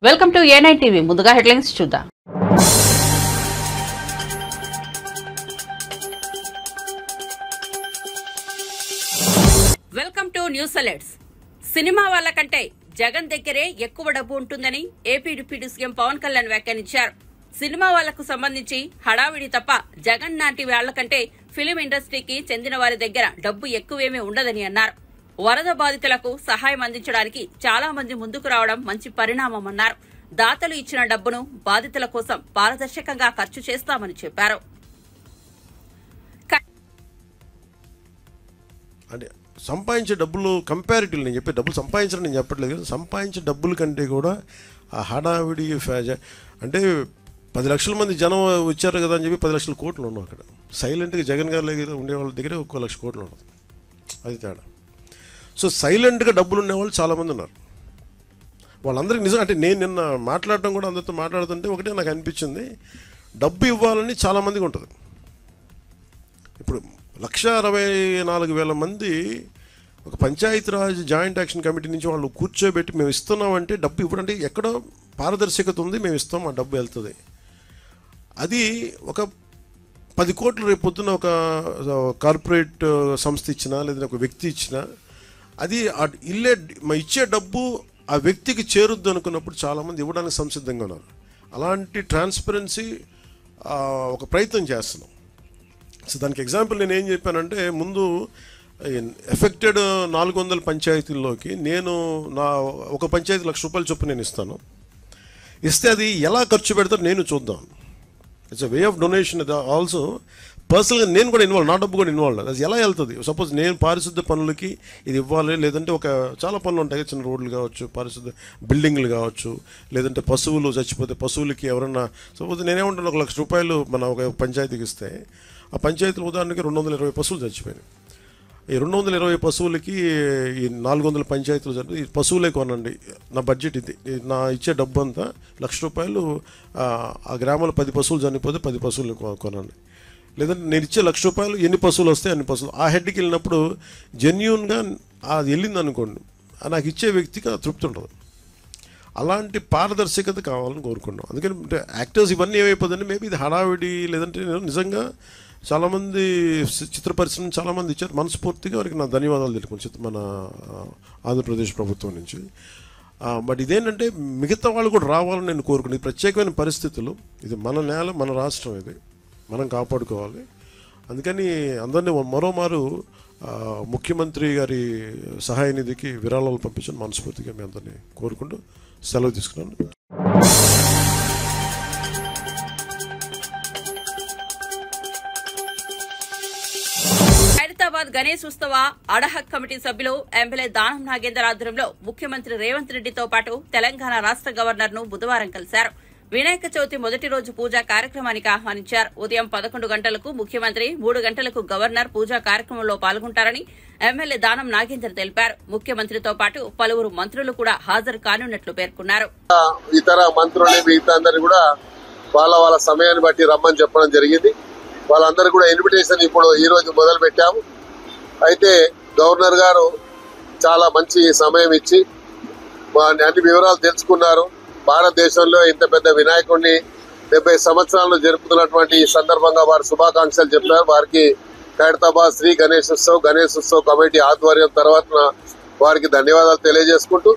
Welcome to A9 TV. ముందుగా headlines చూద్దాం. Welcome to news alerts. Cinema వాళ్ళ కంటే జగన్ దగ్గరే ఎక్కువ డబ్బు ఉంటుందని AP deputy CM Pawan Kalyan వ్యాఖ్యానించారు. సినిమా వాళ్లకు సంబంధించి హడావిడి తప్ప జగన్ లాంటి వాళ్ల కంటే ఫిలిం ఇండస్ట్రీకి చెందిన వారి దగ్గర డబ్బు ఎక్కువేమీ ఉండదని అన్నారు. వరద బాధితులకు సహాయం అందించడానికి చాలా మంది ముందుకు రావడం మంచి పరిణామమన్నారు. దాతలు ఇచ్చిన డబ్బును బాధితుల కోసం పారదర్శకంగా ఖర్చు చేస్తామని చెప్పారు. అంటే సంపాదించే డబ్బులు కంపారిటివ్, నేను చెప్పే డబ్బులు సంపాదించడం నేను చెప్పట్లేదు కదా, సంపాదించే డబ్బుల కంటే కూడా ఆ హడావిడి అంటే 10 లక్షల మంది జనం వచ్చారు కదా అని చెప్పి 10 లక్షల కోట్లు ఉన్నాం అక్కడ. సైలెంట్గా జగన్ గారి దగ్గర ఉండే వాళ్ళ దగ్గర 1 లక్ష కోట్లు ఉండదు, అది తేడా. సో సైలెంట్గా డబ్బులు ఉండేవాళ్ళు చాలామంది ఉన్నారు. వాళ్ళందరికీ నిజం అంటే నేను నిన్న మాట్లాడటం కూడా అందరితో మాట్లాడుతుంటే ఒకటే నాకు అనిపించింది, డబ్బు ఇవ్వాలని చాలామందికి ఉంటుంది. ఇప్పుడు 1,64,000 మంది ఒక పంచాయతీరాజ్ జాయింట్ యాక్షన్ కమిటీ నుంచి వాళ్ళు కూర్చోబెట్టి మేము ఇస్తున్నామంటే డబ్బు ఇవ్వడంటే ఎక్కడో పారదర్శకత ఉంది, మేము ఇస్తాం, ఆ డబ్బు వెళ్తుంది. అది ఒక 10 కోట్లు రేపు పొద్దున ఒక కార్పొరేట్ సంస్థ ఇచ్చినా లేదంటే ఒక వ్యక్తి ఇచ్చినా అది ఇచ్చే డబ్బు ఆ వ్యక్తికి చేరుద్దు అనుకున్నప్పుడు చాలామంది ఇవ్వడానికి సంసిద్ధంగా ఉన్నారు. అలాంటి ట్రాన్స్పరెన్సీ ఒక ప్రయత్నం చేస్తున్నాం. సో దానికి ఎగ్జాంపుల్ నేను ఏం చెప్పానంటే, ముందు ఎఫెక్టెడ్ 400 పంచాయతీల్లోకి నేను ఒక పంచాయతీ ₹1,00,000 చొప్పున నేను ఇస్తే అది ఎలా ఖర్చు పెడతారో నేను చూద్దాం. It's a way of donation. Also పర్సనల్గా నేను కూడా ఇన్వాల్వ్, నా డబ్బు కూడా ఇన్వాల్వ్. అది ఎలా వెళ్తుంది? సపోజ్ నేను పారిశుద్ధ్య పనులకి ఇది ఇవ్వాలి, లేదంటే చాలా పనులు ఉంటాయి, చిన్న రోడ్లు కావచ్చు, పారిశుద్ధ్య బిల్డింగ్లు కావచ్చు, లేదంటే పశువులు చచ్చిపోతే పశువులకి ఎవరన్నా, సపోజ్ నేనేమంటాను ₹1,00,000 మన ఒక పంచాయతీకి ఇస్తే ఆ పంచాయతీల ఉదాహరణకి 220 పశువులు చచ్చిపోయినాయి. ఈ 220 పశువులకి ఈ 400 పంచాయతీలు జరిపి ఈ పశువులే కొనండి, నా బడ్జెట్ ఇది, నా ఇచ్చే డబ్బు అంతా ₹1,00,000. ఆ గ్రామంలో 10 పశువులు చనిపోతే 10 పశువులు కొనండి. లేదంటే నేను ఇచ్చే ₹1,00,000 ఎన్ని పశువులు వస్తాయి అన్ని పశువులు. ఆ హెడ్కి వెళ్ళినప్పుడు జెన్యూన్గా అది వెళ్ళింది అనుకోండి, నాకు ఇచ్చే వ్యక్తికి తృప్తి ఉంటుంది. అలాంటి పారదర్శకత కావాలని కోరుకున్నాం. అందుకని యాక్టర్స్ ఇవన్నీ ఏమైపోతుందంటే మేబీ ఇది హడావిడి, లేదంటే నిజంగా చాలామంది చిత్ర పరిశ్రమ చాలామంది ఇచ్చారు. మనస్ఫూర్తిగా వారికి నా ధన్యవాదాలు తెలుపుకుంటాను మన ఆంధ్రప్రదేశ్ ప్రభుత్వం నుంచి. బట్ ఇదేంటంటే మిగతా వాళ్ళు కూడా రావాలని నేను కోరుకున్నాను. ప్రత్యేకమైన పరిస్థితులు, ఇది మన నేల, మన రాష్ట్రం, ఇది మనం కాపాడుకోవాలి. అందుకని అందరినీ మరోమారు ముఖ్యమంత్రి గారి సహాయ నిధికి విరాళాలు పంపించని మనస్ఫూర్తిగా మీ అందరినీ కోరుకుంటూ సెలవు తీసుకున్నాను. హైదరాబాద్ గణేష్ ఉత్సవ అడహక్ కమిటీ సభ్యులు ఎమ్మెల్యే దానం నాగేందర్ ఆధ్వర్యంలో ముఖ్యమంత్రి రేవంత్ రెడ్డితో పాటు తెలంగాణ రాష్ట్ర గవర్నర్ ను బుధవారం కలిశారు. వినాయక చవితి మొదటి రోజు పూజా కార్యక్రమానికి ఆహ్వానించారు. ఉదయం 11 గంటలకు ముఖ్యమంత్రి, 3 గంటలకు గవర్నర్ పూజా కార్యక్రమంలో పాల్గొంటారని ఎమ్మెల్యే దానం నాగేందర్ తెలిపారు. ముఖ్యమంత్రితో పాటు పలువురు మంత్రులు కూడా హాజరు కానున్నట్లు పేర్కొన్నారు. ఇతర మంత్రులు మిగతా అందరూ కూడా వాళ్ళ సమయాన్ని బట్టి రమ్మని చెప్పడం జరిగింది. వాళ్ళందరూ కూడా ఇన్విటేషన్ ఇప్పుడు ఈ రోజు మొదలు పెట్టాము. అయితే గవర్నర్ గారు చాలా మంచి సమయం ఇచ్చి అన్ని వివరాలు తెలుసుకున్నారు. భారతదేశంలో ఇంత పెద్ద వినాయకుడిని 70 సంవత్సరాలు జరుపుతున్నటువంటి ఈ సందర్భంగా వారు శుభాకాంక్షలు చెప్పారు. వారికి ఖైరతాబాద్ శ్రీ గణేష్ ఉత్సవ్ కమిటీ ఆధ్వర్యం తర్వాత వారికి ధన్యవాదాలు తెలియజేసుకుంటూ,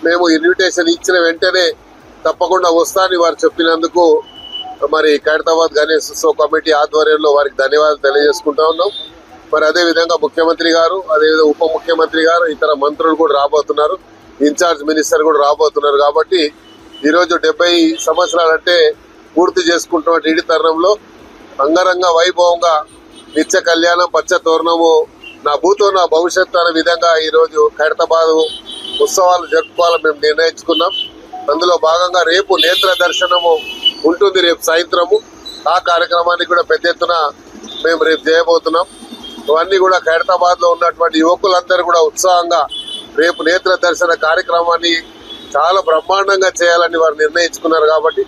మేము ఇన్విటేషన్ ఇచ్చిన వెంటనే తప్పకుండా వస్తానని వారు చెప్పినందుకు మరి ఖైరతాబాద్ గణేష్ ఉత్సవ్ కమిటీ ఆధ్వర్యంలో వారికి ధన్యవాదాలు తెలియజేసుకుంటా ఉన్నాం. మరి అదేవిధంగా ముఖ్యమంత్రి గారు, అదేవిధంగా ఉప ముఖ్యమంత్రి గారు, ఇతర మంత్రులు కూడా రాబోతున్నారు, ఇన్ఛార్జ్ మినిస్టర్ కూడా రాబోతున్నారు. కాబట్టి ఈరోజు 70 సంవత్సరాలంటే పూర్తి చేసుకుంటున్న ఈ తరుణంలో అంగరంగ వైభవంగా నిత్య కళ్యాణం, పచ్చ తోరణము, నా భూతో నా భవిష్యత్తు అనే విధంగా ఈరోజు ఖైరతాబాద్ ఉత్సవాలు జరుపుకోవాలని మేము నిర్ణయించుకున్నాం. అందులో భాగంగా రేపు నేత్ర దర్శనము ఉంటుంది, రేపు సాయంత్రము. ఆ కార్యక్రమాన్ని కూడా పెద్ద ఎత్తున మేము రేపు చేయబోతున్నాం. ఇవన్నీ కూడా ఖైరతాబాద్ లో ఉన్నటువంటి యువకులందరూ కూడా ఉత్సాహంగా రేపు నేత్ర దర్శన కార్యక్రమాన్ని చాలా బ్రహ్మాండంగా చేయాలని వారు నిర్ణయించుకున్నారు. కాబట్టి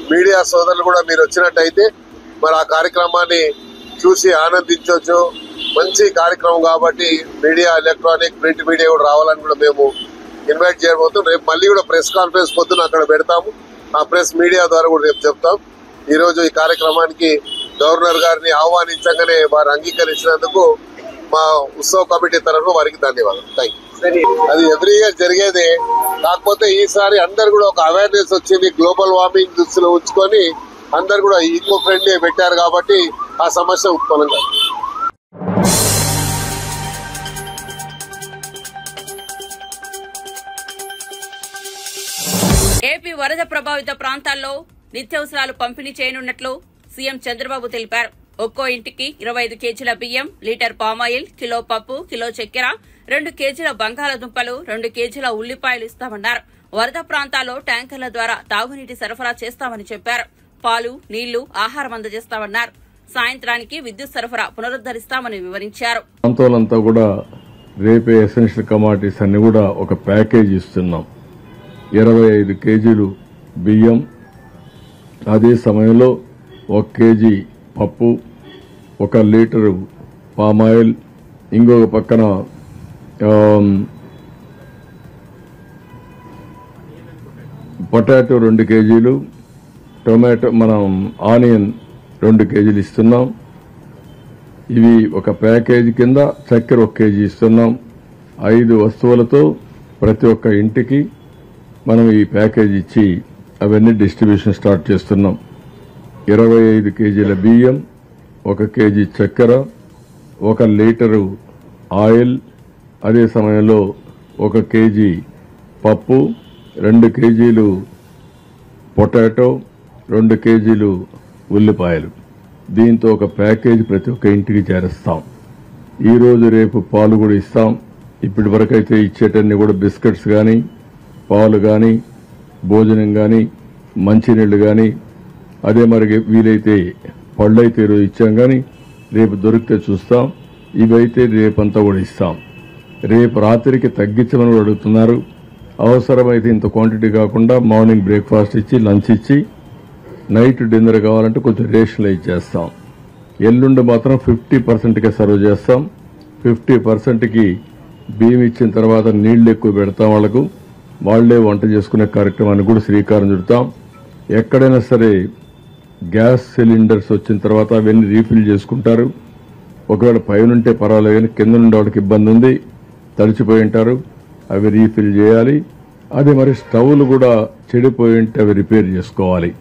మీడియా సోదరులు కూడా మీరు వచ్చినట్టయితే మరి ఆ కార్యక్రమాన్ని చూసి ఆనందించవచ్చు. మంచి కార్యక్రమం కాబట్టి మీడియా, ఎలక్ట్రానిక్, ప్రింట్ మీడియా కూడా రావాలని కూడా మేము ఇన్వైట్ చేయబోతున్నాం. రేపు మళ్ళీ కూడా ప్రెస్ కాన్ఫరెన్స్ పొద్దున అక్కడ పెడతాము. ఆ ప్రెస్ మీడియా ద్వారా కూడా రేపు చెప్తాం. ఈ రోజు ఈ కార్యక్రమానికి గవర్నర్ గారిని ఆహ్వానించగానే వారు అంగీకరించినందుకు మా ఉత్సవ కమిటీ తరఫున వారికి ధన్యవాదాలు. Thank you. అది ఎవ్రీ ఇయర్ జరిగేదే, కాకపోతే ఈసారి అందరు కూడా ఒక అవేర్నెస్ వచ్చింది. గ్లోబల్ వార్మింగ్ దృష్టిలో ఉంచుకొని అందరు కూడా ఈకో ఫ్రెండ్లీ పెట్టారు కాబట్టి ఆ సమస్య ఉత్పన్నం కాదు. ఏపీ వరద ప్రభావిత ప్రాంతాల్లో నిత్యావసరాలు పంపిణీ చేయనున్నట్లు సీఎం చంద్రబాబు తెలిపారు. ఒక్కో ఇంటికి 25 కేజీల బియ్యం, లీటర్ పామాయిల్, కిలో పప్పు, కిలో చక్కెర, 2 కేజీల బంగాళాదుంపలు, 2 కేజీల ఉల్లిపాయలు ఇస్తామన్నారు. వరద ప్రాంతాల్లో ట్యాంకర్ల ద్వారా తాగునీటి సరఫరా చేస్తామని చెప్పారు. పాలు, నీళ్లు, ఆహారం అందజేస్తామన్నారు. సాయంత్రానికి విద్యుత్ సరఫరా పునరుద్దరిస్తామని వివరించారు. ప్రాంతాలంతా కూడా రేపే ఎసెన్షియల్ కమాడిటీస్ అన్ని కూడా ఒక ప్యాకేజ్ ఇస్తున్నాం. 25 కేజీలు బియ్యం, అదే సమయంలో 1 కేజీ పప్పు, 1 లీటరు పామాయిల్, ఇంకొక పక్కన పొటాటో 2 కేజీలు, టొమాటో ఆనియన్ 2 కేజీలు ఇస్తున్నాం. ఇవి ఒక ప్యాకేజీ కింద. చక్కెర 1 కేజీ ఇస్తున్నాం. 5 వస్తువులతో ప్రతి ఒక్క ఇంటికి మనం ఈ ప్యాకేజీ ఇచ్చి అవన్నీ డిస్ట్రిబ్యూషన్ స్టార్ట్ చేస్తున్నాం. 25 కేజీల బియ్యం, 1 కేజీ చక్కెర, 1 లీటరు ఆయిల్, అదే సమయంలో 1 కేజీ పప్పు, 2 కేజీలు పొటాటో, 2 కేజీలు ఉల్లిపాయలు. దీంతో ఒక ప్యాకేజీ ప్రతి ఒక్క ఇంటికి చేరుస్తాం. ఈరోజు రేపు పాలు కూడా ఇస్తాం. ఇప్పటి వరకు అయితే ఇచ్చేటన్ని కూడా బిస్కెట్స్ కానీ, పాలు కానీ, భోజనం కానీ, మంచినీళ్లు కానీ, అదే మరి వీలైతే పళ్ళు అయితే ఈరోజు ఇచ్చాం కానీ రేపు దొరికితే చూస్తాం. ఇవైతే రేపంతా కూడా ఇస్తాం. రేపు రాత్రికి తగ్గించమని కూడా అడుగుతున్నారు. అవసరమైతే ఇంత క్వాంటిటీ కాకుండా మార్నింగ్ బ్రేక్ఫాస్ట్ ఇచ్చి, లంచ్ ఇచ్చి, నైట్ డిన్నర్ కావాలంటే కొంచెం రేషన్లో ఇచ్చేస్తాం. ఎల్లుండి మాత్రం 50%కే సర్వ్ చేస్తాం. 50%కి బియ్యం ఇచ్చిన తర్వాత నీళ్లు ఎక్కువ పెడతాం. వాళ్లే వంట చేసుకునే కార్యక్రమాన్ని కూడా శ్రీకారం చుడతాం. ఎక్కడైనా సరే గ్యాస్ సిలిండర్స్ వచ్చిన తర్వాత అవన్నీ రీఫిల్ చేసుకుంటారు. ఒకవేళ పైనుంటే పర్వాలేదు కానీ కింద నుండి వాళ్ళకి ఇబ్బంది ఉంది, తడిచిపోయి ఉంటారు, అవి రీఫిల్ చేయాలి. అదే మరి స్టవ్లు కూడా చెడిపోయి ఉంటే అవి రిపేర్ చేసుకోవాలి.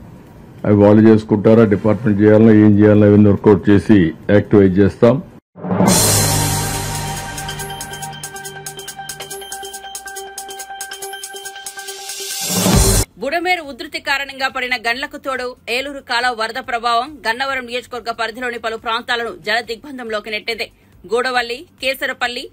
అవి వాళ్ళు చేసుకుంటారా, డిపార్ట్మెంట్ చేయాలన్నా, ఏం చేయాలన్నా అవన్నీ వర్కౌట్ చేసి యాక్టివేట్ చేస్తాం. బుడమేరు ఉధృతి కారణంగా పడిన గండ్లకు తోడు ఏలూరు కాలువ వరద ప్రభావం గన్నవరం నియోజకవర్గ పరిధిలోని పలు ప్రాంతాలను జల దిగ్బంధంలోకి నెట్టింది. గూడవల్లి, కేసరపల్లి,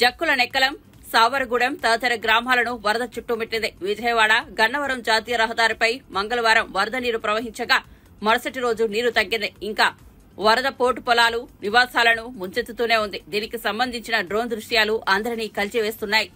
జక్కుల నెక్కలం, సావరగూడెం తదితర గ్రామాలను వరద చుట్టుముట్టింది. విజయవాడ, గన్నవరం జాతీయ రహదారిపై మంగళవారం వరద నీరు ప్రవహించగా మరుసటి రోజు నీరు తగ్గింది. ఇంకా వరద పోటు పొలాలు, నివాసాలను ముంచెత్తుతూనే ఉంది. దీనికి సంబంధించిన డ్రోన్ దృశ్యాలు అందరినీ కలిచివేస్తున్నాయి.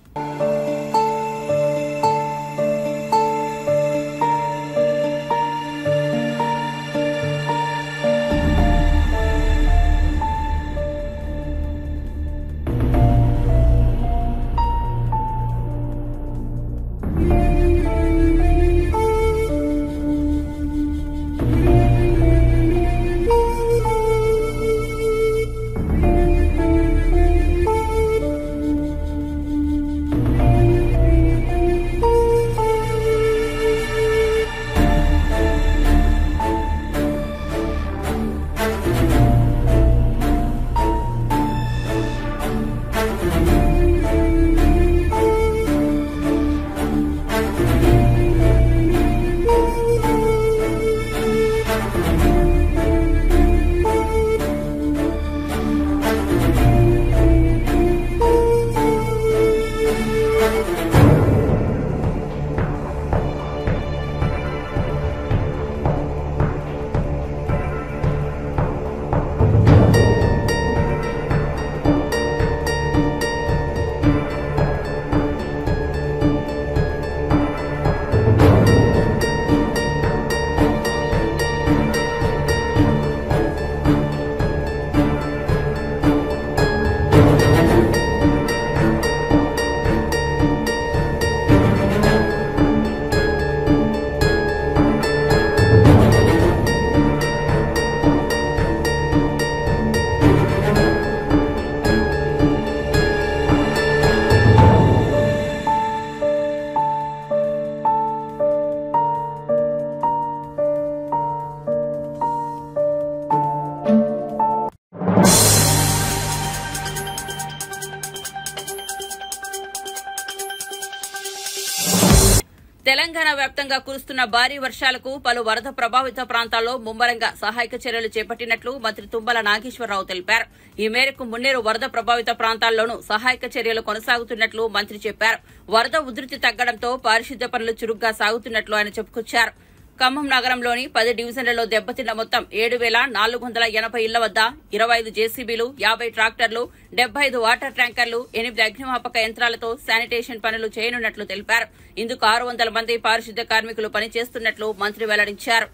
తెలంగాణ వ్యాప్తంగా కురుస్తున్న భారీ వర్షాలకు పలు వరద ప్రభావిత ప్రాంతాల్లో ముమ్మరంగా సహాయక చర్యలు చేపట్టినట్లు మంత్రి తుమ్మల నాగేశ్వరరావు తెలిపారు. ఈ మేరకు మున్నేరు వరద ప్రభావిత ప్రాంతాల్లోనూ సహాయక చర్యలు కొనసాగుతున్నట్లు మంత్రి చెప్పారు. వరద ఉధృతి తగ్గడంతో పారిశుద్ధ్య పనులు చురుగ్గా సాగుతున్నట్లు ఆయన చెప్పుకొచ్చారు. ఖమ్మం నగరంలోని 10 డివిజన్లలో దెబ్బతిన్న మొత్తం 7,480 ఇళ్ల వద్ద 25 జేసీబీలు, 50 ట్రాక్టర్లు, 75 వాటర్ ట్యాంకర్లు, 8 అగ్నిమాపక యంత్రాలతో శానిటేషన్ పనులు చేయనున్నట్లు తెలిపారు. ఇందుకు 600 మంది పారిశుద్ధ్య కార్మికులు పనిచేస్తున్నట్లు మంత్రి వెల్లడించారు.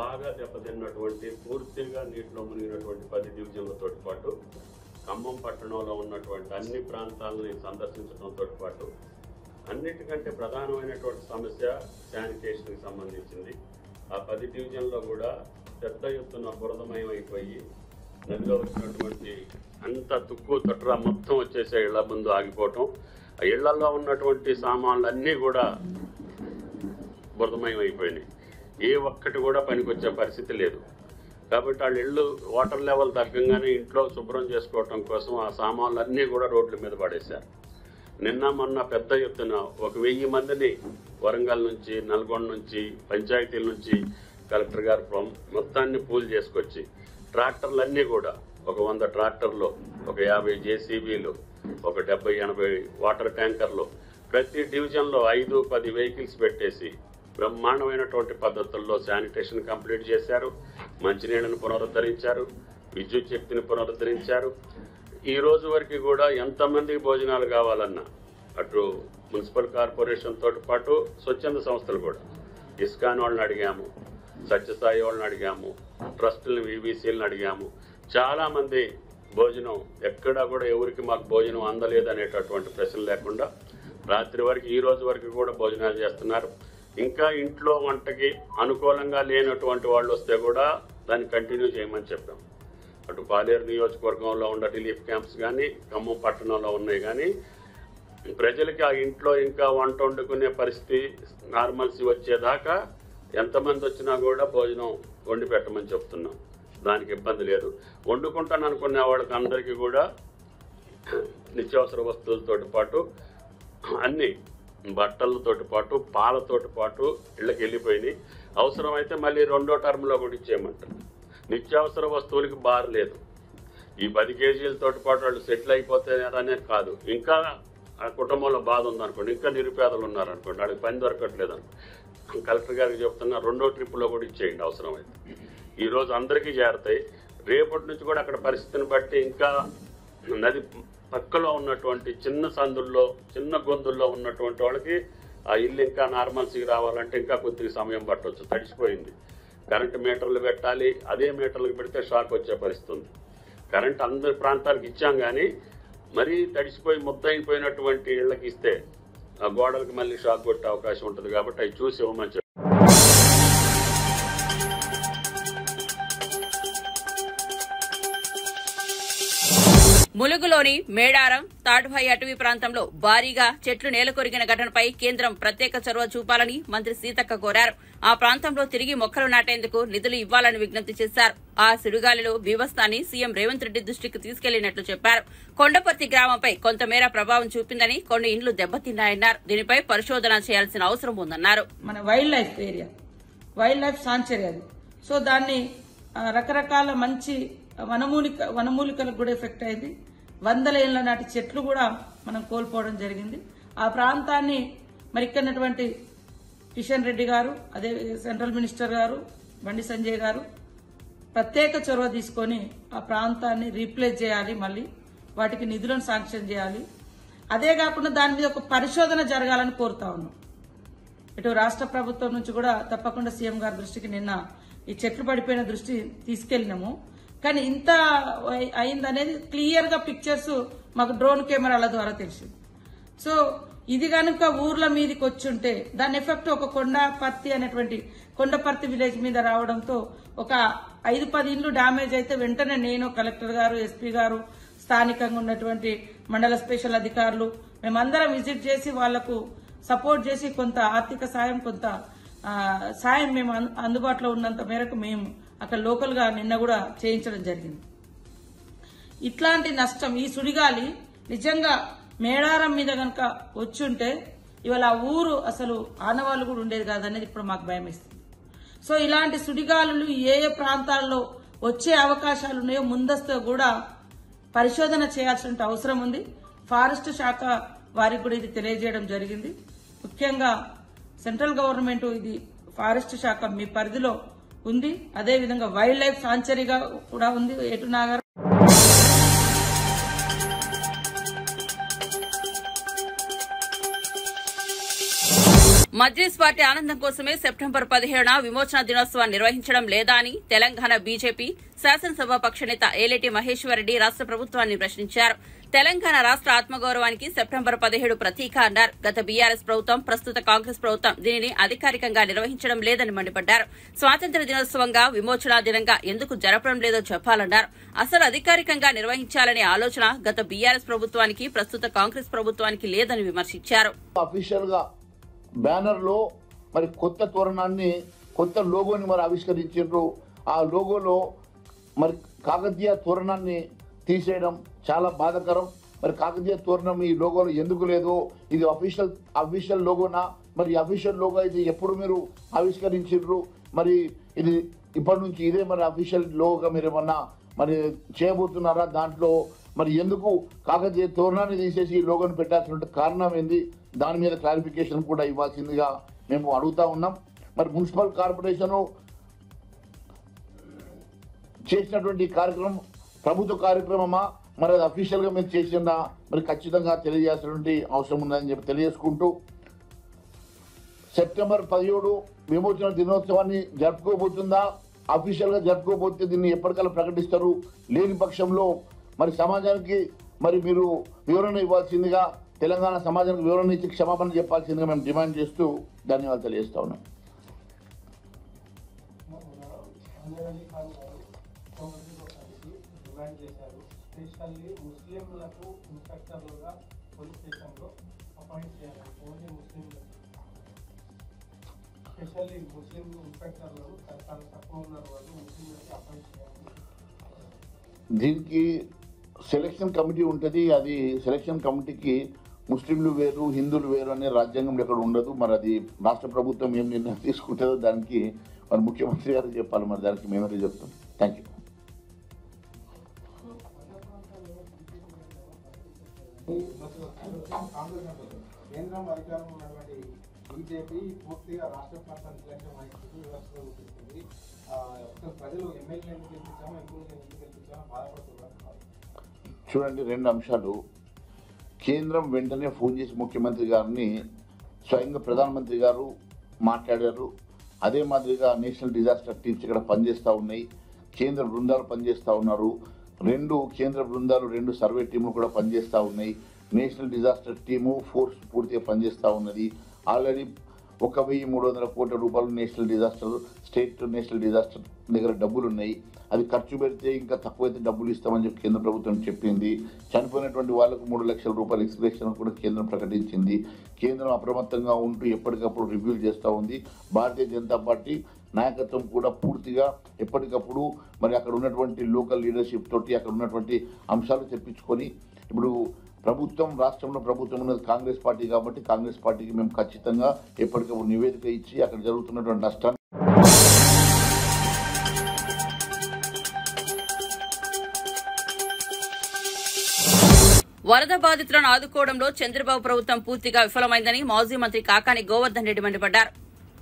బాగా దెబ్బతిన్నటువంటి పూర్తిగా నీటిలో మునిగినటువంటి 10 డివిజన్లతో పాటు ఖమ్మం పట్టణంలో ఉన్నటువంటి అన్ని ప్రాంతాలని సందర్శించడంతో పాటు అన్నిటికంటే ప్రధానమైనటువంటి సమస్య శానిటేషన్కి సంబంధించింది. ఆ 10 డివిజన్లో కూడా పెద్ద ఎత్తున బురదమయం అయిపోయి నదిలో వచ్చినటువంటి అంత తుక్కు తొట్ర మొత్తం వచ్చేసే ఇళ్ల ముందు ఆగిపోవటం, ఆ ఇళ్లలో ఉన్నటువంటి సామాన్లు అన్నీ కూడా బురదమయం అయిపోయినాయి. ఏ ఒక్కటి కూడా పనికొచ్చే పరిస్థితి లేదు. కాబట్టి వాళ్ళ ఇళ్ళు వాటర్ లెవెల్ తగ్గంగానే ఇంట్లో శుభ్రం చేసుకోవటం కోసం ఆ సామాన్లు అన్నీ కూడా రోడ్ల మీద పడేశారు. నిన్న మొన్న పెద్ద ఎత్తున 1000 మందిని వరంగల్ నుంచి, నల్గొండ నుంచి, పంచాయతీల నుంచి కలెక్టర్ గారు మొత్తాన్ని పూల్ చేసుకొచ్చి ట్రాక్టర్లన్నీ కూడా ఒక 100 ట్రాక్టర్లు, ఒక 50 జేసీబీలు, ఒక 70-80 వాటర్ ట్యాంకర్లు, ప్రతి డివిజన్లో 5-10 వెహికల్స్ పెట్టేసి బ్రహ్మాండమైనటువంటి పద్ధతుల్లో శానిటేషన్ కంప్లీట్ చేశారు. మంచినీళ్లను పునరుద్ధరించారు, విద్యుత్ శక్తిని పునరుద్ధరించారు. ఈ రోజు వరకు కూడా ఎంతమందికి భోజనాలు కావాలన్నా అటు మున్సిపల్ కార్పొరేషన్ తోటి పాటు స్వచ్ఛంద సంస్థలు కూడా ఇస్కాన్ వాళ్ళని అడిగాము, సత్యసాయి వాళ్ళని అడిగాము, ట్రస్టులను, వీవీసీలను అడిగాము. చాలా మంది భోజనం ఎక్కడా కూడా ఎవరికి మాకు భోజనం అందలేదు అనేటటువంటి ప్రశ్న లేకుండా రాత్రి వరకు ఈ రోజు వరకు కూడా భోజనాలు చేస్తున్నారు. ఇంకా ఇంట్లో వంటకి అనుకూలంగా లేనటువంటి వాళ్ళు వస్తే కూడా దాన్ని కంటిన్యూ చేయమని చెప్పాం. అటు పాలేరు నియోజకవర్గంలో ఉన్న రిలీఫ్ క్యాంప్స్ కానీ, ఖమ్మం పట్టణంలో ఉన్నాయి కానీ ప్రజలకి ఆ ఇంట్లో ఇంకా వంట వండుకునే పరిస్థితి నార్మల్సీ వచ్చేదాకా ఎంతమంది వచ్చినా కూడా భోజనం వండి పెట్టమని చెప్తున్నాం. దానికి ఇబ్బంది లేదు. వండుకుంటాను అనుకునే వాళ్ళకి అందరికీ కూడా నిత్యావసర వస్తువులతో పాటు అన్ని బట్టలతోటి పాటు పాలతోటి పాటు ఇళ్ళకి వెళ్ళిపోయినాయి. అవసరమైతే మళ్ళీ 2వ టర్మ్లో కూడా ఇచ్చేయమంటారు. నిత్యావసర వస్తువులకి బార్ లేదు. ఈ 10 కేజీలతో పాటు వాళ్ళు సెటిల్ అయిపోతారనే కాదు, ఇంకా ఆ కుటుంబంలో బాధ ఉందనుకోండి, ఇంకా నిరుపేదలు ఉన్నారనుకోండి, వాళ్ళకి పని దొరకట్లేదు అనుకోండి, కలెక్టర్ గారికి చెప్తున్నా 2వ ట్రిప్లో కూడా ఇచ్చేయండి అవసరమైతే. ఈరోజు అందరికీ చేరతాయి. రేపటి నుంచి కూడా అక్కడ పరిస్థితిని బట్టి ఇంకా నది పక్కలో ఉన్నటువంటి చిన్న సందుల్లో, చిన్న గొంతుల్లో ఉన్నటువంటి వాళ్ళకి ఆ ఇల్లు ఇంకా నార్మల్సీకి రావాలంటే ఇంకా కొద్దిగా సమయం పట్టవచ్చు. తడిసిపోయింది. కరెంటు మీటర్లు పెట్టాలి. అదే మీటర్లకు పెడితే షాక్ వచ్చే పరిస్థితి ఉంది. కరెంట్ అందరి ప్రాంతాలకు ఇచ్చాం కానీ మరీ తడిసిపోయి ముద్దయిపోయినటువంటి ఇళ్ళకి ఇస్తే ఆ గోడలకు మళ్ళీ షాక్ కొట్టే అవకాశం ఉంటుంది. కాబట్టి అవి చూసి ఇవ్వమని చెప్పి ములుగులోని మేడారం, తాడ్భాయి అటవీ ప్రాంతంలో భారీగా చెట్లు నేలకొరిగిన ఘటనపై కేంద్రం ప్రత్యేక చొరవ చూపాలని మంత్రి సీతక్క కోరారు. ఆ ప్రాంతంలో తిరిగి మొక్కలు నాటేందుకు నిధులు ఇవ్వాలని విజ్ఞప్తి చేశారు. ఆ సుడిగాలిలో బీభత్సాన్ని సీఎం రేవంత్ రెడ్డి దృష్టికి తీసుకెళ్లినట్లు చెప్పారు. కొండపర్తి గ్రామంపై కొంతమేర ప్రభావం చూపిందని, కొన్ని ఇండ్లు దెబ్బతిన్నాయన్నారు. దీనిపై పరిశోధన చేయాల్సిన అవసరం ఉందన్నారు. మన wild life area, wild life sanctuary అది. సో దాన్ని రకరకాల మంచి వనమూలికలకు కూడా ఎఫెక్ట్ అయింది. 100 ఏళ్ల నాటి చెట్లు కూడా మనం కోల్పోవడం జరిగింది. ఆ ప్రాంతాన్ని మరి ఇక్కడటువంటి కిషన్ రెడ్డి గారు, అదే సెంట్రల్ మినిస్టర్ గారు బండి సంజయ్ గారు ప్రత్యేక చొరవ తీసుకొని ఆ ప్రాంతాన్ని రీప్లేస్ చేయాలి, మళ్ళీ వాటికి నిధులను శాంక్షన్ చేయాలి. అదే కాకుండా దాని మీద ఒక పరిశోధన జరగాలని కోరుతా ఉన్నాం. ఇటు రాష్ట్ర ప్రభుత్వం నుంచి కూడా తప్పకుండా సీఎం గారి దృష్టికి నిన్న ఈ చెట్లు పడిపోయిన దృష్టి తీసుకెళ్లినాము. కానీ ఇంత అయిందనేది క్లియర్ గా పిక్చర్స్ మాకు డ్రోన్ కెమెరాల ద్వారా తెలిసింది. సో ఇది కనుక ఊర్ల మీదకి వచ్చుంటే దాని ఎఫెక్ట్ ఒక కొండపర్తి విలేజ్ మీద రావడంతో ఒక 5-10 ఇండ్లు డ్యామేజ్ అయితే వెంటనే నేను, కలెక్టర్ గారు, ఎస్పీ గారు, స్థానికంగా ఉన్నటువంటి మండల స్పెషల్ అధికారులు మేమందరం విజిట్ చేసి వాళ్లకు సపోర్ట్ చేసి కొంత ఆర్థిక సాయం, కొంత సాయం మేము అందుబాటులో ఉన్నంత మేరకు మేము అక్కడ లోకల్ గా నిన్న కూడా చేయించడం జరిగింది. ఇట్లాంటి నష్టం ఈ సుడిగాలి నిజంగా మేడారం మీద గనక వచ్చుంటే ఇవాళ ఆ ఊరు అసలు ఆనవాళ్ళు కూడా ఉండేది కాదనేది ఇప్పుడు మాకు భయం ఇస్తుంది. సో ఇలాంటి సుడిగాలులు ఏ ఏ ప్రాంతాల్లో వచ్చే అవకాశాలు ఉన్నాయో ముందస్తు కూడా పరిశోధన చేయాల్సిన అవసరం ఉంది. ఫారెస్ట్ శాఖ వారికి కూడా ఇది తెలియజేయడం జరిగింది. ముఖ్యంగా సెంట్రల్ గవర్నమెంట్ ఇది ఫారెస్ట్ శాఖ మీ పరిధిలో ఉంది, అదేవిధంగా వైల్డ్ లైఫ్ సాంచురీగా కూడా ఉంది ఏటునాగర్. మజ్లిస్ పార్టీ ఆనందం కోసమే సెప్టెంబర్ 17న విమోచన దినోత్సవాన్ని నిర్వహించడం లేదా అని తెలంగాణ బీజేపీ శాసనసభ పక్షనేత ఏలేటి మహేశ్వరరెడ్డి రాష్ట ప్రభుత్వాన్ని ప్రశ్నించారు. తెలంగాణ రాష్ట ఆత్మగౌరవానికి సెప్టెంబర్ 17 ప్రతీక అన్నారు. గత బీఆర్ఎస్ ప్రభుత్వం, ప్రస్తుత కాంగ్రెస్ ప్రభుత్వం దీనిని అధికారికంగా నిర్వహించడం లేదని మండిపడ్డారు. స్వాతంత్ర దినోత్సవంగా విమోచన దినంగా ఎందుకు జరపడం లేదో చెప్పాలన్నారు. అసలు అధికారికంగా నిర్వహించాలనే ఆలోచన గత బీఆర్ఎస్ ప్రభుత్వానికి, ప్రస్తుత కాంగ్రెస్ ప్రభుత్వానికి లేదని విమర్శించారు. బ్యానర్ లో మరి కొత్త తోరణాన్ని, కొత్త లోగోని మరి ఆవిష్కరించారు. ఆ లోగోలో మరి కాకతీయ తోరణాన్ని తీసేయడం చాలా బాధాకరం. మరి కాకతీయ తోరణం ఈ లోగోలో ఎందుకు లేదు? ఇది అఫీషియల్ లోగోనా? మరి అఫీషియల్ లోగో ఇది ఎప్పుడు మీరు ఆవిష్కరించారు? మరి ఇది ఇప్పటి నుంచి ఇదే మరి అఫీషియల్ లోగోగా మీరు ఏమన్నా మరి చేయబోతున్నారా? దాంట్లో మరి ఎందుకు కాకతీయ తోరణాన్ని తీసేసి ఈ లోగోని పెట్టాల్సిన కారణం ఏంది? దాని మీద క్లారిఫికేషన్ కూడా ఇవ్వాల్సిందిగా మేము అడుగుతా ఉన్నాం. మరి మున్సిపల్ కార్పొరేషన్ చేసినటువంటి కార్యక్రమం ప్రభుత్వ కార్యక్రమమా, మరి అది అఫీషియల్గా మీరు చేసిందా? మరి ఖచ్చితంగా తెలియజేయాల్సినటువంటి అవసరం ఉందని చెప్పి తెలియజేసుకుంటూ, సెప్టెంబర్ 17 విమోచన దినోత్సవాన్ని జరుపుకోబోతుందా? అఫీషియల్గా జరుపుకోబోతే దీన్ని ఎప్పటికల్లా ప్రకటిస్తారు. లేని పక్షంలో మరి సమాజానికి మరి మీరు వివరణ ఇవ్వాల్సిందిగా, తెలంగాణ సమాజానికి వివరణ ఇచ్చి క్షమాపణ చెప్పాల్సిందిగా మేము డిమాండ్ చేస్తూ ధన్యవాదాలు తెలియజేస్తా ఉన్నాం. దీనికి సెలక్షన్ కమిటీ ఉంటుంది. అది సెలక్షన్ కమిటీకి ముస్లింలు వేరు, హిందువులు వేరు అనే రాజ్యాంగంలో ఎక్కడ ఉండదు. మరి అది రాష్ట్ర ప్రభుత్వం ఏం నిర్ణయం తీసుకుంటుందో దానికి మరి ముఖ్యమంత్రి గారు చెప్పాలి. మరి దానికి మేమే చెప్తాం. Thank you. కేంద్రం అధికారంలో ఉన్నటువంటి బీజేపీ పూర్తిగా రాష్ట్ర ప్రాంతాన్ని సెలక్షన్ వహిస్తుంది, వ్యవస్థలో చూపిస్తుంది. ప్రజలు ఎమ్మెల్యే ఎందుకు గెలిపించామో, ఎంపీలు ఎందుకు గెలిపించామో బాధపడుతున్నారు. చూడండి, రెండు అంశాలు. కేంద్రం వెంటనే ఫోన్ చేసి ముఖ్యమంత్రి గారిని స్వయంగా ప్రధానమంత్రి గారు మాట్లాడారు. అదే మాదిరిగా నేషనల్ డిజాస్టర్ టీమ్స్ ఇక్కడ పనిచేస్తూ ఉన్నాయి, కేంద్ర బృందాలు పనిచేస్తూ ఉన్నారు. రెండు కేంద్ర బృందాలు, రెండు సర్వే టీములు కూడా పనిచేస్తూ ఉన్నాయి. నేషనల్ డిజాస్టర్ టీము ఫోర్స్ పూర్తిగా పనిచేస్తూ ఉన్నది. ఆల్రెడీ 1,300 కోట్ల రూపాయలు national disaster, state national disaster దగ్గర డబ్బులు ఉన్నాయి. అది ఖర్చు పెడితే ఇంకా తక్కువైతే డబ్బులు ఇస్తామని చెప్పి కేంద్ర ప్రభుత్వం చెప్పింది. చనిపోయినటువంటి వాళ్ళకు 3 లక్షల రూపాయల ఎక్స్గ్రేషన్ కూడా కేంద్రం ప్రకటించింది. కేంద్రం అప్రమత్తంగా ఉంటూ ఎప్పటికప్పుడు రివ్యూలు చేస్తూ ఉంది. భారతీయ జనతా పార్టీ నాయకత్వం కూడా పూర్తిగా ఎప్పటికప్పుడు మరి అక్కడ ఉన్నటువంటి లోకల్ లీడర్షిప్ తోటి అక్కడ ఉన్నటువంటి అంశాలు తెప్పించుకొని, ఇప్పుడు ప్రభుత్వం, రాష్ట్రంలో ప్రభుత్వం ఉన్నది కాంగ్రెస్ పార్టీ కాబట్టి కాంగ్రెస్ పార్టీకి మేము ఖచ్చితంగా ఎప్పటికప్పుడు నివేదిక ఇచ్చి అక్కడ జరుగుతున్నటువంటి నష్టాన్ని వరద బాధితులను ఆదుకోవడంలో చంద్రబాబు ప్రభుత్వం పూర్తిగా విఫలమైందని మాజీ మంత్రి కాకాని గోవర్ధన్ రెడ్డి మండిపడ్డారు.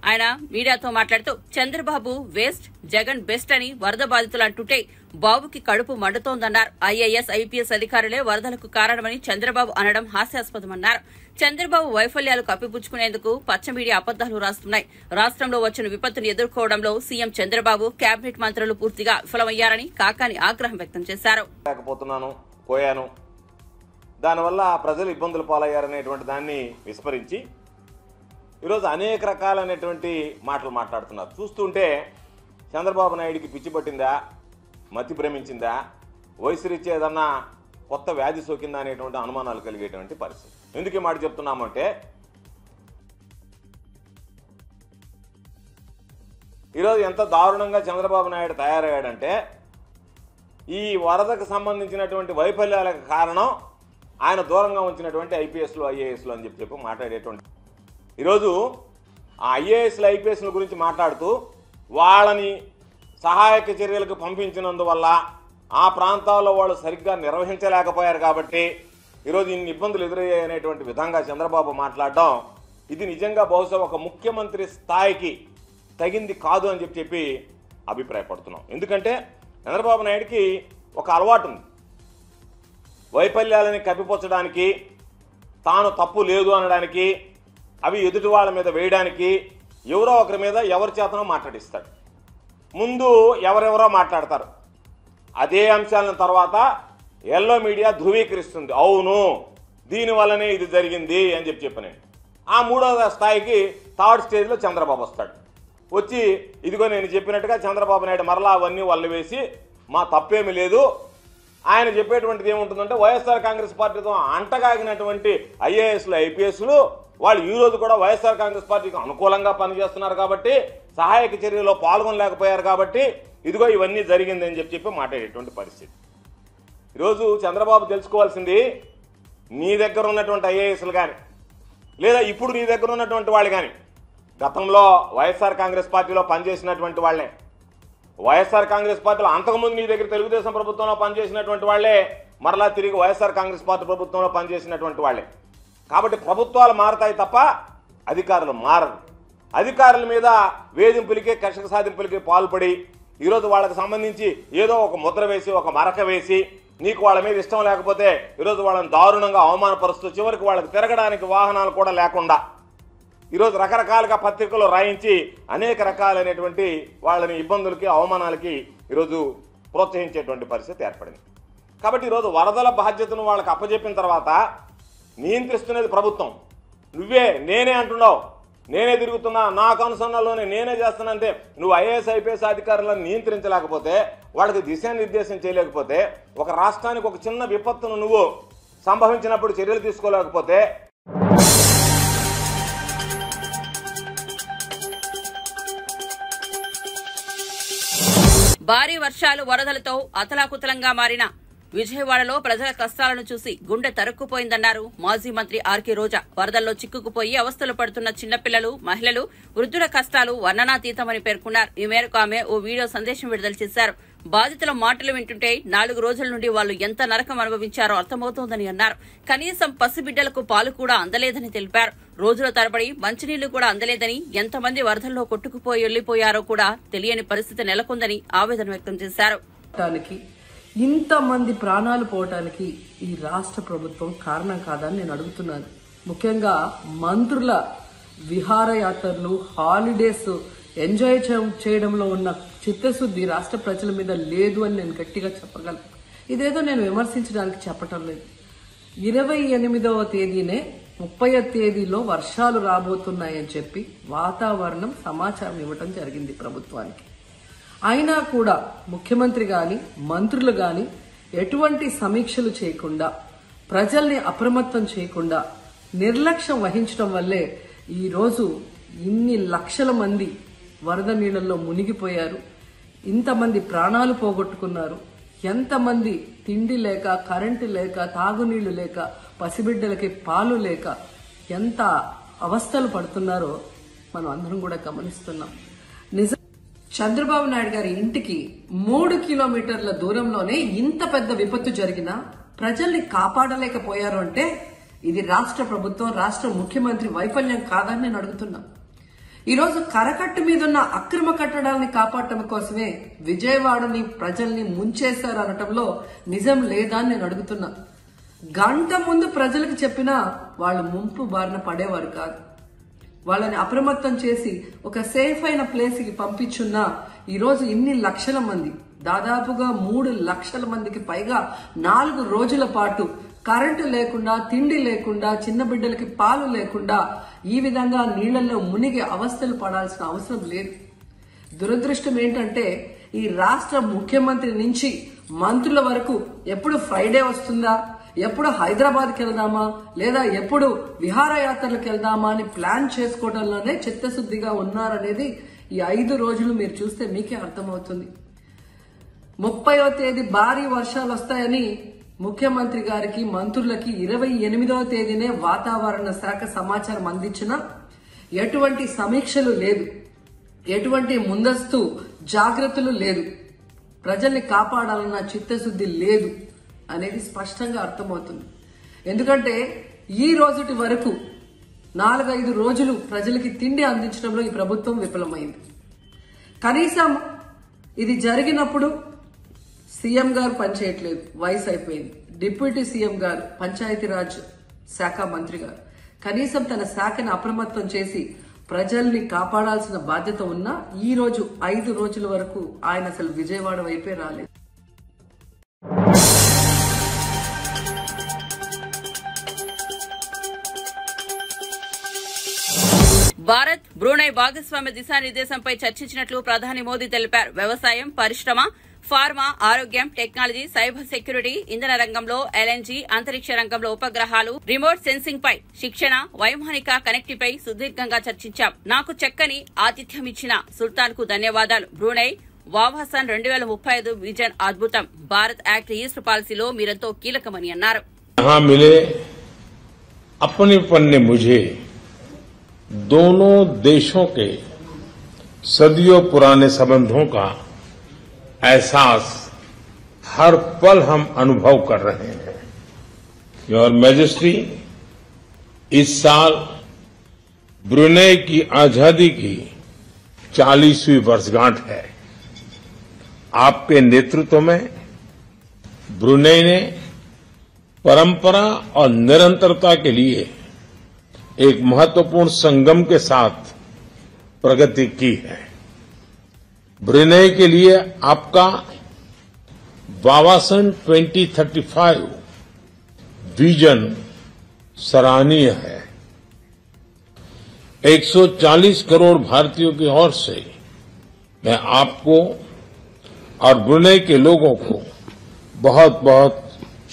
ఆయన మీడియాతో మాట్లాడుతూ చంద్రబాబు వేస్ట్, జగన్ బెస్ట్ అని వరద బాధితులు అంటుంటే బాబుకి కడుపు మండుతోందన్నారు. ఐఏఎస్, ఐపీఎస్ అధికారులే వరదలకు కారణమని చంద్రబాబు అనడం హాస్యాస్పదమన్నారు. చంద్రబాబు వైఫల్యాలు కప్పిపుచ్చుకునేందుకు పచ్చ మీడియా అబద్దాలు రాస్తున్నాయి. రాష్ట్రంలో వచ్చిన విపత్తును ఎదుర్కోవడంలో సీఎం చంద్రబాబు, కేబినెట్ మంత్రులు పూర్తిగా విఫలమయ్యారని కాకాని ఆగ్రహం వ్యక్తం చేశారు. దానివల్ల ప్రజలు ఇబ్బందులు పాలయ్యారనేటువంటి దాన్ని విస్మరించి ఈరోజు అనేక రకాలైనటువంటి మాటలు మాట్లాడుతున్నారు. చూస్తుంటే చంద్రబాబు నాయుడికి పిచ్చి పట్టిందా, మతి భ్రమించిందా, వయసు రీత్యా ఏదన్నా కొత్త వ్యాధి సోకిందా అనేటువంటి అనుమానాలు కలిగేటువంటి పరిస్థితి. ఎందుకు ఈ మాట చెప్తున్నామంటే, ఈరోజు ఎంత దారుణంగా చంద్రబాబు నాయుడు తయారయ్యాడంటే, ఈ వరదకు సంబంధించినటువంటి వైఫల్యాలకు కారణం ఆయన దూరంగా ఉంచినటువంటి ఐపీఎస్లు, ఐఏఎస్లు అని చెప్పి మాట్లాడేటువంటి ఈరోజు ఆ ఐఏఎస్లు ఐపీఎస్ల గురించి మాట్లాడుతూ వాళ్ళని సహాయక చర్యలకు పంపించినందువల్ల ఆ ప్రాంతాల్లో వాళ్ళు సరిగ్గా నిర్వహించలేకపోయారు కాబట్టి ఈరోజు ఇన్ని ఇబ్బందులు ఎదురయ్యాయనేటువంటి విధంగా చంద్రబాబు మాట్లాడడం ఇది నిజంగా బహుశా ఒక ముఖ్యమంత్రి స్థాయికి తగింది కాదు అని చెప్పి అభిప్రాయపడుతున్నాం. ఎందుకంటే చంద్రబాబు నాయుడికి ఒక అలవాటు ఉంది, వైఫల్యాలని కప్పిపుచ్చడానికి, తాను తప్పు లేదు అనడానికి, అవి ఎదుటి వాళ్ళ మీద వేయడానికి ఎవరో ఒకరి మీద ఎవరి చేతనో మాట్లాడిస్తాడు. ముందు ఎవరెవరో మాట్లాడతారు, అదే అంశాలను తర్వాత ఎల్లో మీడియా ధృవీకరిస్తుంది, అవును దీనివల్లనే ఇది జరిగింది అని చెప్పి నేను ఆ మూడవ స్థాయికి థర్డ్ స్టేజ్లో చంద్రబాబు వస్తాడు. వచ్చి ఇదిగో నేను చెప్పినట్టుగా చంద్రబాబు నాయుడు మరలా అవన్నీ వల్ల వేసి మా తప్పేమీ లేదు, ఆయన చెప్పేటువంటిది ఏముంటుందంటే వైఎస్ఆర్ కాంగ్రెస్ పార్టీతో అంటగాగినటువంటి ఐఏఎస్లు ఐపీఎస్లు వాళ్ళు ఈ రోజు కూడా వైఎస్ఆర్ కాంగ్రెస్ పార్టీకి అనుకూలంగా పనిచేస్తున్నారు కాబట్టి, సహాయక చర్యలో పాల్గొనలేకపోయారు కాబట్టి ఇదిగో ఇవన్నీ జరిగిందని చెప్పి మాట్లాడేటువంటి పరిస్థితి. ఈరోజు చంద్రబాబు తెలుసుకోవాల్సింది, నీ దగ్గర ఉన్నటువంటి ఐఏఎస్లు కానీ లేదా ఇప్పుడు నీ దగ్గర ఉన్నటువంటి వాళ్ళు కానీ గతంలో వైఎస్ఆర్ కాంగ్రెస్ పార్టీలో పనిచేసినటువంటి వాళ్ళే, వైఎస్ఆర్ కాంగ్రెస్ పార్టీలో అంతకుముందు నీ దగ్గర తెలుగుదేశం ప్రభుత్వంలో పనిచేసినటువంటి వాళ్లే మరలా తిరిగి వైఎస్ఆర్ కాంగ్రెస్ పార్టీ ప్రభుత్వంలో పనిచేసినటువంటి వాళ్లే. కాబట్టి ప్రభుత్వాలు మారతాయి తప్ప అధికారులు మారరు. అధికారుల మీద వేధింపులకి కక్ష సాధింపులకి పాల్పడి ఈరోజు వాళ్ళకి సంబంధించి ఏదో ఒక ముద్ర వేసి ఒక మరక వేసి నీకు వాళ్ళ మీద ఇష్టం లేకపోతే ఈరోజు వాళ్ళని దారుణంగా అవమానపరుస్తూ చివరికి వాళ్ళకి తిరగడానికి వాహనాలు కూడా లేకుండా ఈరోజు రకరకాలుగా పత్రికలు రాయించి అనేక రకాలైనటువంటి వాళ్ళని ఇబ్బందులకి అవమానాలకి ఈరోజు ప్రోత్సహించేటువంటి పరిస్థితి ఏర్పడింది. కాబట్టి ఈరోజు వరదల బాధ్యతను వాళ్ళకి అప్పచెప్పిన తర్వాత నియంత్రిస్తున్నది ప్రభుత్వం. నువ్వే నేనే అంటున్నావు, నేనే తిరుగుతున్నా, నాకు అనుసరణలోనే నేనే చేస్తానంటే నువ్వు ఐఏఎస్ ఐపీఎస్ అధికారులను నియంత్రించలేకపోతే, వాళ్ళకి దిశానిర్దేశం చేయలేకపోతే, ఒక రాష్ట్రానికి ఒక చిన్న విపత్తును నువ్వు సంభవించినప్పుడు చర్యలు తీసుకోలేకపోతే భారీ వర్షాలు వరదలతో అతలాకుతలంగా మారిన విజయవాడలో ప్రజల కష్టాలను చూసి గుండె తరుక్కుపోయిందన్నారు మాజీ మంత్రి ఆర్కే రోజా. వరదల్లో చిక్కుకుపోయి అవస్థలు పడుతున్న చిన్నపిల్లలు, మహిళలు, వృద్ధుల కష్టాలు వర్ణనాతీతమని పేర్కొన్నారు. ఈ మేరకు ఆమె ఓ వీడియో సందేశం విడుదల చేశారు. బాధితుల మాటలు వింటుంటే 4 రోజుల నుండి వాళ్లు ఎంత నరకం అనుభవించారో అర్థమవుతోందని అన్నారు. కనీసం పసిబిడ్డలకు పాలు కూడా అందలేదని తెలిపారు. రోజుల తరబడి మంచినీళ్లు కూడా అందలేదని, ఎంతమంది వరదల్లో కొట్టుకుపోయి వెళ్లిపోయారో కూడా తెలియని పరిస్థితి నెలకొందని ఆవేదన వ్యక్తం చేశారు. ఇంతమంది ప్రాణాలు పోవటానికి ఈ రాష్ట్ర ప్రభుత్వం కారణం కాదని నేను అడుగుతున్నాను. ముఖ్యంగా మంత్రుల విహారయాత్రలు, హాలిడేస్ ఎంజాయ్ చేయడంలో ఉన్న చిత్తశుద్ధి రాష్ట్ర ప్రజల మీద లేదు అని నేను గట్టిగా చెప్పగలను. ఇదేదో నేను విమర్శించడానికి చెప్పటం లేదు. 28వ తేదీనే 30వ తేదీలో వర్షాలు రాబోతున్నాయని చెప్పి వాతావరణం సమాచారం ఇవ్వటం జరిగింది ప్రభుత్వానికి. అయినా కూడా ముఖ్యమంత్రి గాని మంత్రులు గాని ఎటువంటి సమీక్షలు చేయకుండా, ప్రజల్ని అప్రమత్తం చేయకుండా నిర్లక్ష్యం వహించడం వల్లే ఈరోజు ఇన్ని లక్షల మంది వరద నీళ్లలో మునిగిపోయారు. ఇంతమంది ప్రాణాలు పోగొట్టుకున్నారు. ఎంతమంది తిండి లేక, కరెంటు లేక, తాగునీళ్లు లేక, పసిబిడ్డలకి పాలు లేక ఎంత అవస్థలు పడుతున్నారో మనం అందరం కూడా గమనిస్తున్నాం. నిజం, చంద్రబాబు నాయుడు గారి ఇంటికి 3 కిలోమీటర్ల దూరంలోనే ఇంత పెద్ద విపత్తు జరిగినా ప్రజల్ని కాపాడలేకపోయారు అంటే ఇది రాష్ట్ర ప్రభుత్వం, రాష్ట్ర ముఖ్యమంత్రి వైఫల్యం కాదని నేను అడుగుతున్నా. ఈరోజు కరకట్టు మీదున్న అక్రమ కట్టడాలని కాపాడటం కోసమే విజయవాడని ప్రజల్ని ముంచేశారు అనటంలో నిజం లేదా అని నేను అడుగుతున్నా. గంట ముందు ప్రజలకు చెప్పినా వాళ్ళు ముంపు బారిన పడేవారు కాదు. వాళ్ళని అప్రమత్తం చేసి ఒక సేఫ్ అయిన ప్లేస్ కి పంపించున్నా ఈరోజు ఇన్ని లక్షల మంది, దాదాపుగా 3 లక్షల మందికి పైగా 4 రోజుల పాటు కరెంటు లేకుండా, తిండి లేకుండా, చిన్న బిడ్డలకి పాలు లేకుండా ఈ విధంగా నీళ్లలో మునిగి అవస్థలు పడాల్సిన అవసరం లేదు. దురదృష్టం ఏంటంటే ఈ రాష్ట్ర ముఖ్యమంత్రి నుంచి మంత్రుల వరకు ఎప్పుడు ఫ్రైడే వస్తుందా, ఎప్పుడు హైదరాబాద్కి వెళ్దామా, లేదా ఎప్పుడు విహారయాత్రలకు వెళ్దామా అని ప్లాన్ చేసుకోవడంలోనే చిత్తశుద్ధిగా ఉన్నారనేది ఈ 5 రోజులు మీరు చూస్తే మీకే అర్థమవుతుంది. 30వ తేదీ భారీ వర్షాలు వస్తాయని ముఖ్యమంత్రి గారికి, మంత్రులకి 28వ తేదీనే వాతావరణ శాఖ సమాచారం అందించిన ఎటువంటి సమీక్షలు లేదు, ఎటువంటి ముందస్తు జాగ్రత్తలు లేదు, ప్రజల్ని కాపాడాలన్న చిత్తశుద్ధి లేదు అనేది స్పష్టంగా అర్థమవుతుంది. ఎందుకంటే ఈ రోజుటి వరకు 4-5 రోజులు ప్రజలకి తిండి అందించడంలో ఈ ప్రభుత్వం విఫలమైంది. కనీసం ఇది జరిగినప్పుడు సీఎం గారు పనిచేయట్లేదు, వయసు అయిపోయింది. డిప్యూటీ సీఎం గారు, పంచాయతీరాజ్ శాఖ మంత్రి గారు కనీసం తన శాఖను అప్రమత్తం చేసి ప్రజల్ని కాపాడాల్సిన బాధ్యత ఉన్నా ఈ రోజు 5 రోజుల వరకు ఆయన అసలు విజయవాడ వైపే రాలేదు. భారత్ బ్రూనై భాగస్వామ్య దిశానిర్దేశంపై చర్చించినట్లు ప్రధాని మోదీ తెలిపారు. వ్యవసాయం, పరిశ్రమ, ఫార్మా, ఆరోగ్యం, టెక్నాలజీ, సైబర్ సెక్యూరిటీ, ఇంధన రంగంలో ఎల్ఎన్జీ, అంతరిక్ష రంగంలో ఉపగ్రహాలు, రిమోట్ సెన్సింగ్ పై శిక్షణ, వైమానిక కనెక్టిపై సుదీర్ఘంగా చర్చించాం. నాకు చక్కని ఆతిథ్యం ఇచ్చిన సుల్తాన్ కు ధన్యవాదాలు. బ్రూనై వావాసన్ 2035 విజన్ అద్భుతం. భారత్ యాక్ట్ ఈస్ట్ పాలసీలో మీరెంతో కీలకమని అన్నారు. अपनेपन ने मुझे दोनों देशों के सदियों पुराने संबंधों का एहसास हर पल हम अनुभव कर रहे हैं. योर मैजेस्टी, इस साल ब्रुनेई की आजादी की 40वीं वर्षगांठ है. आपके नेतृत्व में ब्रुनेई ने परंपरा और निरंतरता के लिए एक महत्वपूर्ण संगम के साथ प्रगति की है. ब्रुनेई के लिए आपका वावासन 2035 विजन सराहनीय है. 140 करोड़ भारतीयों की ओर से मैं आपको और ब्रुनेई के लोगों को बहुत बहुत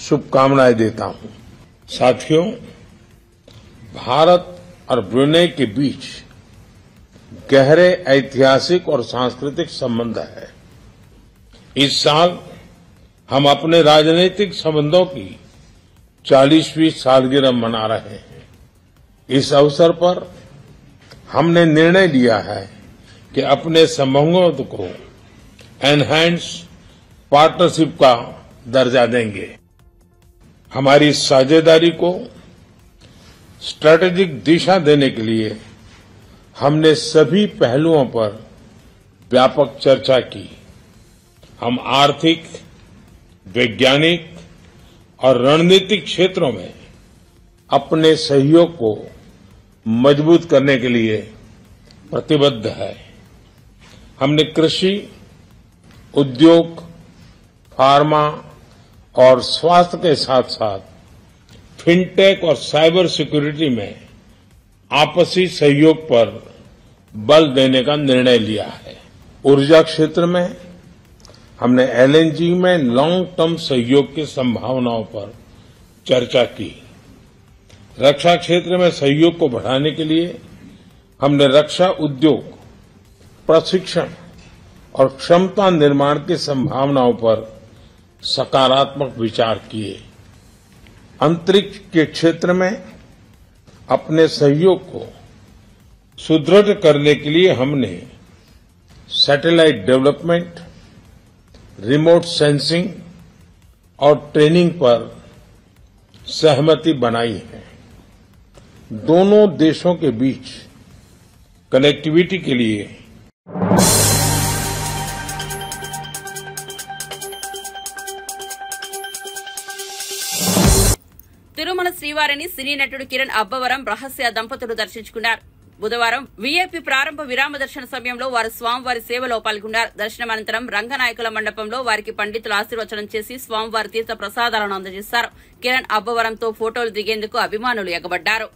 शुभकामनाएं देता हूं. साथियों, भारत और ब्रुनेई के बीच गहरे ऐतिहासिक और सांस्कृतिक संबंध है. इस साल हम अपने राजनीतिक संबंधों की 40वीं सालगिरह मना रहे हैं. इस अवसर पर हमने निर्णय लिया है कि अपने संबंधों को एनहांस पार्टनरशिप का दर्जा देंगे. हमारी साझेदारी को स्ट्रैटेजिक दिशा देने के लिए हमने सभी पहलुओं पर व्यापक चर्चा की. हम आर्थिक, वैज्ञानिक और रणनीतिक क्षेत्रों में अपने सहयोग को मजबूत करने के लिए प्रतिबद्ध है. हमने कृषि, उद्योग, फार्मा और स्वास्थ्य के साथ साथ फिनटेक और साइबर सिक्योरिटी में आपसी सहयोग पर बल देने का निर्णय लिया है. ऊर्जा क्षेत्र में हमने एलएनजी में लॉन्ग टर्म सहयोग की संभावनाओं पर चर्चा की. रक्षा क्षेत्र में सहयोग को बढ़ाने के लिए हमने रक्षा उद्योग, प्रशिक्षण और क्षमता निर्माण की संभावनाओं पर सकारात्मक विचार किए. अंतरिक्ष के क्षेत्र में अपने सहयोग को सुदृढ़ करने के लिए हमने सैटेलाइट डेवलपमेंट, रिमोट सेंसिंग और ट्रेनिंग पर सहमति बनाई है. दोनों देशों के बीच कनेक्टिविटी के लिए తిరుమల శ్రీవారిని సినీ నటుడు కిరణ్ అబ్బవరం రహస్య దంపతులు దర్శించుకున్నారు. బుధవారం వీఐపీ ప్రారంభ విరామ దర్శన సమయంలో వారు స్వామివారి సేవలో పాల్గొన్నారు. దర్శనం అనంతరం రంగనాయకుల మండపంలో వారికి పండితులు ఆశీర్వచనం చేసి స్వామివారి తీర్థ ప్రసాదాలను అందజేశారు. కిరణ్ అబ్బవరంతో ఫోటోలు దిగేందుకు అభిమానులు ఎగబడ్డారు.